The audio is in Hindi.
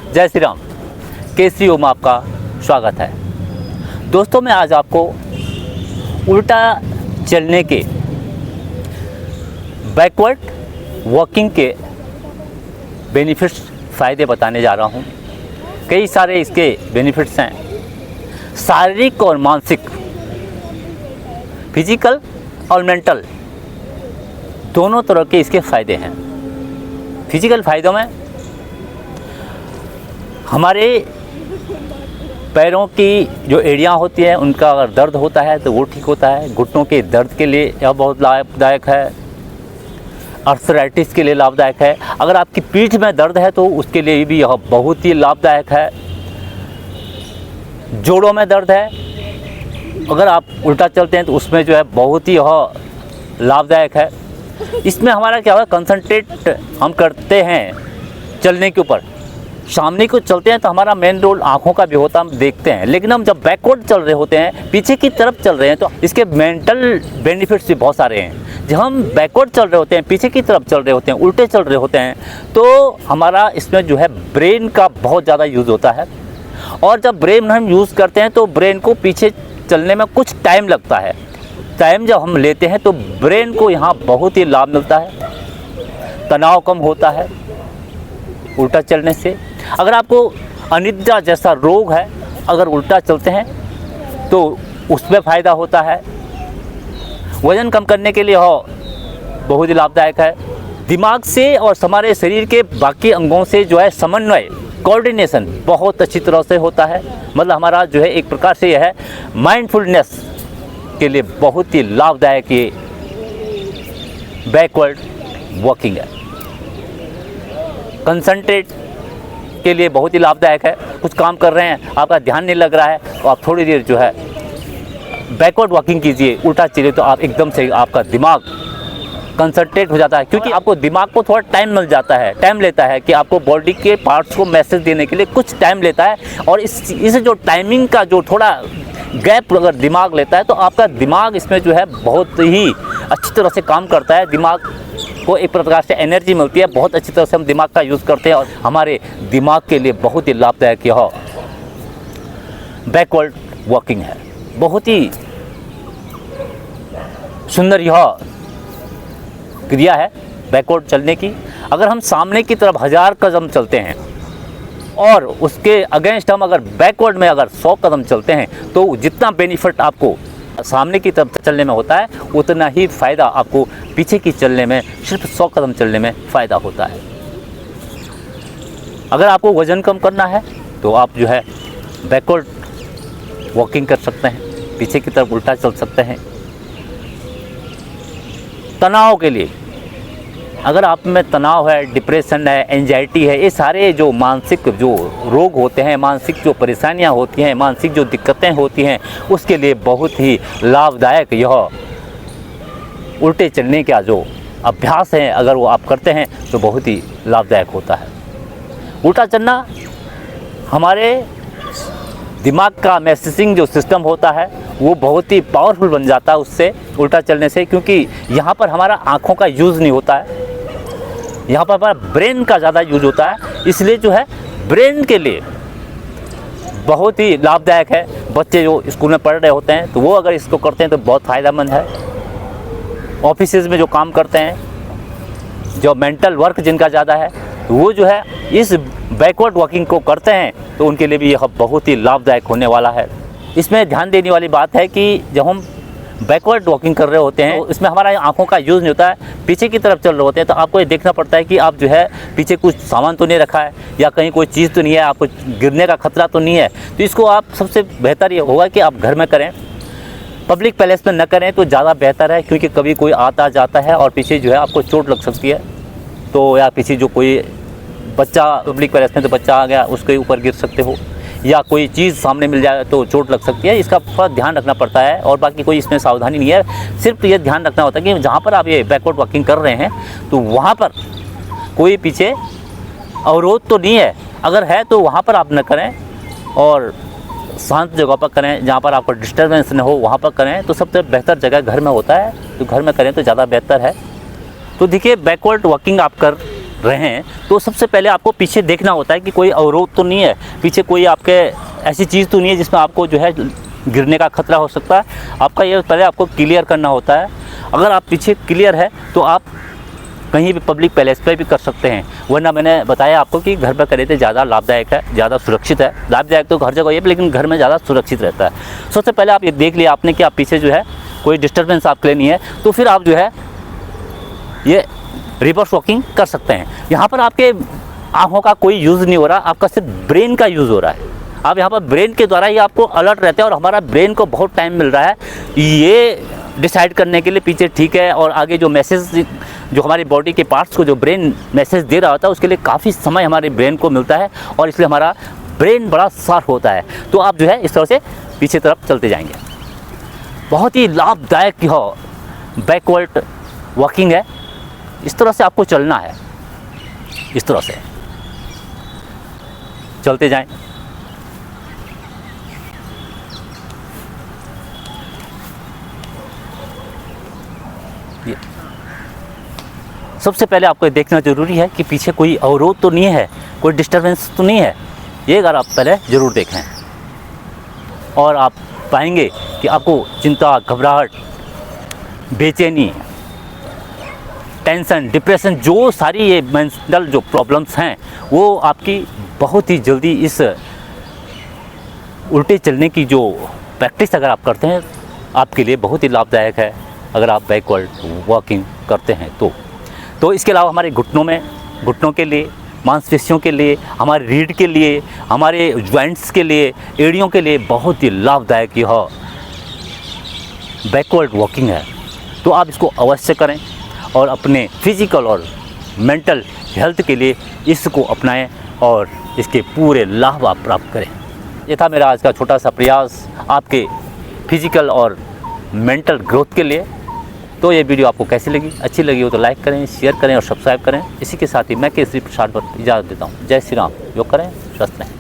जय श्री राम। केसरी ओम आपका स्वागत है। दोस्तों, मैं आज आपको उल्टा चलने के बैकवर्ड वॉकिंग के बेनिफिट्स फ़ायदे बताने जा रहा हूँ। कई सारे इसके बेनिफिट्स हैं, शारीरिक और मानसिक, फिजिकल और मेंटल, दोनों तरह के इसके फ़ायदे हैं। फिजिकल फ़ायदों में हमारे पैरों की जो एड़ियाँ होती हैं उनका अगर दर्द होता है तो वो ठीक होता है। घुटनों के दर्द के लिए यह बहुत लाभदायक है। आर्थराइटिस के लिए लाभदायक है। अगर आपकी पीठ में दर्द है तो उसके लिए भी यह बहुत ही लाभदायक है। जोड़ों में दर्द है, अगर आप उल्टा चलते हैं तो उसमें जो है बहुत ही यह लाभदायक है। इसमें हमारा क्या हुआ, कंसंट्रेट हम करते हैं चलने के ऊपर। सामने को चलते हैं तो हमारा मेन रोल आँखों का भी होता है, हम देखते हैं। लेकिन हम जब बैकवर्ड चल रहे होते हैं, पीछे की तरफ चल रहे हैं, तो इसके मेंटल बेनिफिट्स भी बहुत सारे हैं। जब हम बैकवर्ड चल रहे होते हैं, पीछे की तरफ चल रहे होते हैं, उल्टे चल रहे होते हैं, तो हमारा इसमें जो है ब्रेन का बहुत ज़्यादा यूज़ होता है। और जब ब्रेन हम यूज़ करते हैं तो ब्रेन को पीछे चलने में कुछ टाइम लगता है। टाइम जब हम लेते हैं तो ब्रेन को यहाँ बहुत ही लाभ मिलता है, तनाव कम होता है उल्टा चलने से। अगर आपको अनिद्रा जैसा रोग है, अगर उल्टा चलते हैं तो उसमें फ़ायदा होता है। वज़न कम करने के लिए हो बहुत ही लाभदायक है। दिमाग से और हमारे शरीर के बाकी अंगों से जो है समन्वय, कोऑर्डिनेशन बहुत अच्छी तरह से होता है। मतलब हमारा जो है एक प्रकार से यह है माइंडफुलनेस के लिए बहुत ही लाभदायक ये बैकवर्ड वॉकिंग है। कंसंट्रेट के लिए बहुत ही लाभदायक है। कुछ काम कर रहे हैं, आपका ध्यान नहीं लग रहा है, तो आप थोड़ी देर जो है बैकवर्ड वॉकिंग कीजिए, उल्टा चलिए, तो आप एकदम से आपका दिमाग कंसंट्रेट हो जाता है। क्योंकि आपको दिमाग को थोड़ा टाइम मिल जाता है, टाइम लेता है कि आपको बॉडी के पार्ट्स को मैसेज देने के लिए कुछ टाइम लेता है। और इस जो टाइमिंग का जो थोड़ा गैप अगर दिमाग लेता है तो आपका दिमाग इसमें जो है बहुत ही अच्छी तरह से काम करता है। दिमाग को एक प्रकार से एनर्जी मिलती है, बहुत अच्छी तरह से हम दिमाग का यूज़ करते हैं और हमारे दिमाग के लिए बहुत ही लाभदायक यह बैकवर्ड वॉकिंग है। बहुत ही सुंदर यह क्रिया है बैकवर्ड चलने की। अगर हम सामने की तरफ 1000 कदम चलते हैं और उसके अगेंस्ट हम अगर बैकवर्ड में अगर 100 कदम चलते हैं तो जितना बेनिफिट आपको सामने की तरफ चलने में होता है उतना ही फ़ायदा आपको पीछे की चलने में, सिर्फ 100 कदम चलने में फ़ायदा होता है। अगर आपको वज़न कम करना है तो आप जो है बैकवर्ड वॉकिंग कर सकते हैं, पीछे की तरफ उल्टा चल सकते हैं। तनाव के लिए, अगर आप में तनाव है, डिप्रेशन है, एंजाइटी है, ये सारे जो मानसिक जो रोग होते हैं, मानसिक जो परेशानियां होती हैं, मानसिक जो दिक्कतें होती हैं, उसके लिए बहुत ही लाभदायक यह उल्टे चलने का जो अभ्यास है, अगर वो आप करते हैं तो बहुत ही लाभदायक होता है। उल्टा चलना हमारे दिमाग का मैसेजिंग जो सिस्टम होता है वो बहुत ही पावरफुल बन जाता है उससे, उल्टा चलने से। क्योंकि यहाँ पर हमारा आँखों का यूज़ नहीं होता है, यहाँ पर हमारा ब्रेन का ज़्यादा यूज होता है। इसलिए जो है ब्रेन के लिए बहुत ही लाभदायक है। बच्चे जो स्कूल में पढ़ रहे होते हैं तो वो अगर इसको करते हैं तो बहुत फ़ायदेमंद है। ऑफिसेज में जो काम करते हैं, जो मेंटल वर्क जिनका ज़्यादा है, वो जो है इस बैकवर्ड वॉकिंग को करते हैं तो उनके लिए भी यह बहुत ही लाभदायक होने वाला है। इसमें ध्यान देने वाली बात है कि जब हम बैकवर्ड वॉकिंग कर रहे होते हैं तो इसमें हमारा आंखों का यूज़ नहीं होता है, पीछे की तरफ चल रहे होते हैं, तो आपको ये देखना पड़ता है कि आप जो है पीछे कुछ सामान तो नहीं रखा है या कहीं कोई चीज़ तो नहीं है, आपको गिरने का खतरा तो नहीं है। तो इसको आप सबसे बेहतर ये होगा कि आप घर में करें, पब्लिक प्लेस में न करें तो ज़्यादा बेहतर है। क्योंकि कभी कोई आता जाता है और पीछे जो है आपको चोट लग सकती है, तो या पीछे जो कोई बच्चा पब्लिक प्लेस में तो बच्चा आ गया उसके ऊपर गिर सकते हो, या कोई चीज़ सामने मिल जाए तो चोट लग सकती है। इसका थोड़ा ध्यान रखना पड़ता है और बाकी कोई इसमें सावधानी नहीं है। सिर्फ ये ध्यान रखना होता है कि जहाँ पर आप ये बैकवर्ड वॉकिंग कर रहे हैं तो वहाँ पर कोई पीछे अवरोध तो नहीं है। अगर है तो वहाँ पर आप न करें और शांत जगह पर करें, जहाँ पर आपको डिस्टर्बेंस न हो वहाँ पर करें। तो सबसे बेहतर जगह घर में होता है, तो घर में करें तो ज़्यादा बेहतर है। तो देखिए बैकवर्ड वॉकिंग आप कर रहे हैं तो सबसे पहले आपको पीछे देखना होता है कि कोई अवरोध तो नहीं है, पीछे कोई आपके ऐसी चीज़ तो नहीं है जिसमें आपको जो है गिरने का खतरा हो सकता है। आपका ये पहले आपको क्लियर करना होता है। अगर आप पीछे क्लियर है तो आप कहीं भी पब्लिक प्लेस पे भी कर सकते हैं, वरना मैंने बताया आपको कि घर पर करे तो ज़्यादा लाभदायक है, ज़्यादा सुरक्षित है। लाभदायक तो हर जगह है लेकिन घर में ज़्यादा सुरक्षित रहता है। सबसे पहले आप ये देख लिया आपने कि आप पीछे जो है कोई डिस्टर्बेंस आपके लिए नहीं है, तो फिर आप जो है ये रिवर्स वॉकिंग कर सकते हैं। यहाँ पर आपके आँखों का कोई यूज़ नहीं हो रहा, आपका सिर्फ ब्रेन का यूज़ हो रहा है। आप यहाँ पर ब्रेन के द्वारा ही आपको अलर्ट रहते हैं और हमारा ब्रेन को बहुत टाइम मिल रहा है ये डिसाइड करने के लिए पीछे ठीक है और आगे जो मैसेज जो हमारी बॉडी के पार्ट्स को जो ब्रेन मैसेज दे रहा होता है उसके लिए काफ़ी समय हमारे ब्रेन को मिलता है और इसलिए हमारा ब्रेन बड़ा शार्प होता है। तो आप जो है इस तरह से पीछे तरफ चलते जाएंगे। बहुत ही लाभदायक यह बैकवर्ड वॉकिंग है। इस तरह से आपको चलना है, इस तरह से चलते जाएं। सबसे पहले आपको देखना ज़रूरी है कि पीछे कोई अवरोध तो नहीं है, कोई डिस्टर्बेंस तो नहीं है। ये अगर आप पहले ज़रूर देखें और आप पाएंगे कि आपको चिंता, घबराहट, बेचैनी, टेंशन, डिप्रेशन, जो सारी ये मेंटल जो प्रॉब्लम्स हैं वो आपकी बहुत ही जल्दी इस उल्टे चलने की जो प्रैक्टिस अगर आप करते हैं आपके लिए बहुत ही लाभदायक है अगर आप बैकवर्ड वॉकिंग करते हैं तो इसके अलावा हमारे घुटनों के लिए, मांसपेशियों के लिए, हमारे रीढ़ के लिए, हमारे जॉइंट्स के लिए, एड़ियों के लिए बहुत ही लाभदायक यह बैकवर्ड वॉकिंग है। तो आप इसको अवश्य करें और अपने फिजिकल और मेंटल हेल्थ के लिए इसको अपनाएं और इसके पूरे लाभ आप प्राप्त करें। ये था मेरा आज का छोटा सा प्रयास आपके फिजिकल और मेंटल ग्रोथ के लिए। तो ये वीडियो आपको कैसी लगी? अच्छी लगी हो तो लाइक करें, शेयर करें और सब्सक्राइब करें। इसी के साथ ही मैं केसरी प्रसाद पर इजाज़त देता हूँ। जय श्री राम। योग करें, स्वस्थ रहें।